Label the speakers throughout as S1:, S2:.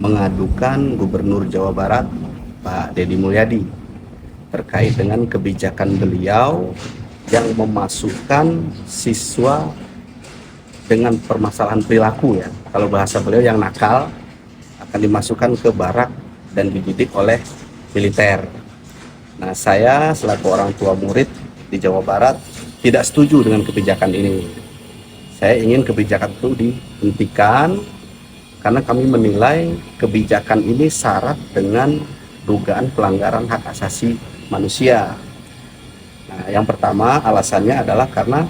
S1: mengadukan Gubernur Jawa Barat Pak Deddy Mulyadi terkait dengan kebijakan beliau yang memasukkan siswa dengan permasalahan perilaku, ya. Kalau bahasa beliau yang nakal akan dimasukkan ke barak dan dididik oleh militer. Nah, saya selaku orang tua murid di Jawa Barat tidak setuju dengan kebijakan ini. Saya ingin kebijakan itu dihentikan karena kami menilai kebijakan ini syarat dengan dugaan pelanggaran hak asasi manusia. Nah, yang pertama alasannya adalah karena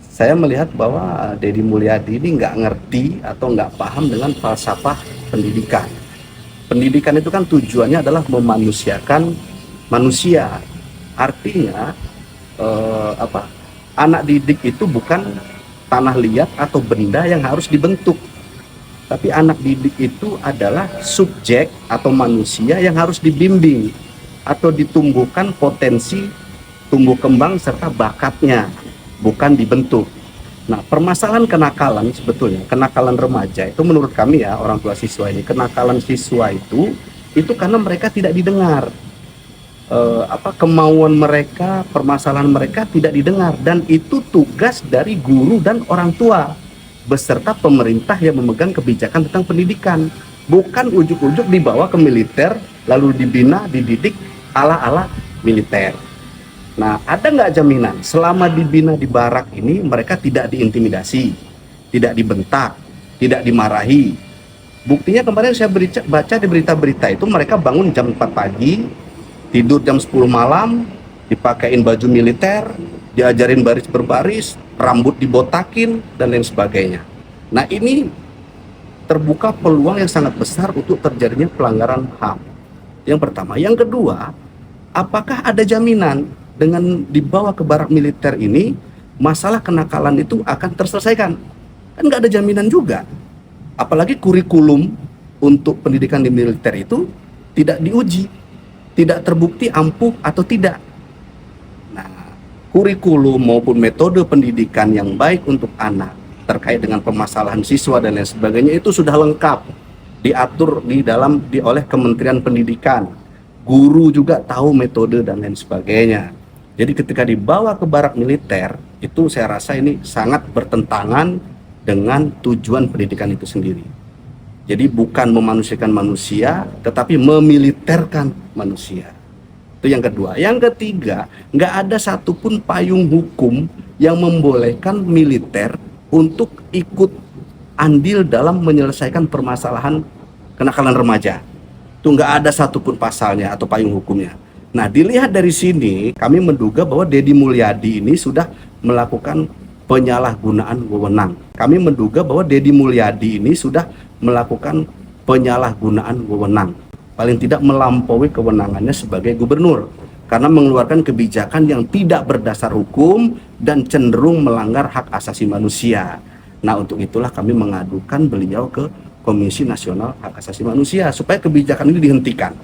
S1: saya melihat bahwa Deddy Mulyadi ini nggak ngerti atau nggak paham dengan falsafah pendidikan. Pendidikan itu kan tujuannya adalah memanusiakan manusia. Artinya anak didik itu bukan tanah liat atau benda yang harus dibentuk, tapi anak didik itu adalah subjek atau manusia yang harus dibimbing atau ditumbuhkan potensi tumbuh kembang serta bakatnya, bukan dibentuk. Nah, permasalahan kenakalan sebetulnya, kenakalan remaja itu menurut kami, ya, orang tua siswa ini, kenakalan siswa itu karena mereka tidak didengar. Kemauan mereka, permasalahan mereka tidak didengar, dan itu tugas dari guru dan orang tua beserta pemerintah yang memegang kebijakan tentang pendidikan, bukan ujuk-ujuk dibawa ke militer lalu dibina, dididik ala-ala militer. Nah, ada nggak jaminan selama dibina di barak ini mereka tidak diintimidasi, tidak dibentak, tidak dimarahi? Buktinya kemarin saya baca di berita-berita itu mereka bangun jam 4 pagi, tidur jam 10 malam, dipakein baju militer, diajarin baris berbaris, rambut dibotakin, dan lain sebagainya. Nah, ini terbuka peluang yang sangat besar untuk terjadinya pelanggaran HAM. Yang pertama. Yang kedua, apakah ada jaminan dengan dibawa ke barak militer ini, masalah kenakalan itu akan terselesaikan? Kan nggak ada jaminan juga. Apalagi kurikulum untuk pendidikan di militer itu tidak diuji, tidak terbukti ampuh atau tidak. Nah, kurikulum maupun metode pendidikan yang baik untuk anak terkait dengan permasalahan siswa dan lain sebagainya itu sudah lengkap diatur oleh Kementerian Pendidikan. Guru juga tahu metode dan lain sebagainya. Jadi ketika dibawa ke barak militer, itu saya rasa ini sangat bertentangan dengan tujuan pendidikan itu sendiri. Jadi bukan memanusiakan manusia, tetapi memiliterkan manusia. Itu yang kedua. Yang ketiga, nggak ada satupun payung hukum yang membolehkan militer untuk ikut andil dalam menyelesaikan permasalahan kenakalan remaja. Itu nggak ada satupun pasalnya atau payung hukumnya. Nah, dilihat dari sini, kami menduga bahwa Deddy Mulyadi ini sudah melakukan penyalahgunaan wewenang. Kami menduga bahwa Deddy Mulyadi ini sudah melakukan penyalahgunaan wewenang. Paling tidak melampaui kewenangannya sebagai gubernur, karena mengeluarkan kebijakan yang tidak berdasar hukum dan cenderung melanggar hak asasi manusia. Nah, untuk itulah kami mengadukan beliau ke Komisi Nasional Hak Asasi Manusia supaya kebijakan ini dihentikan.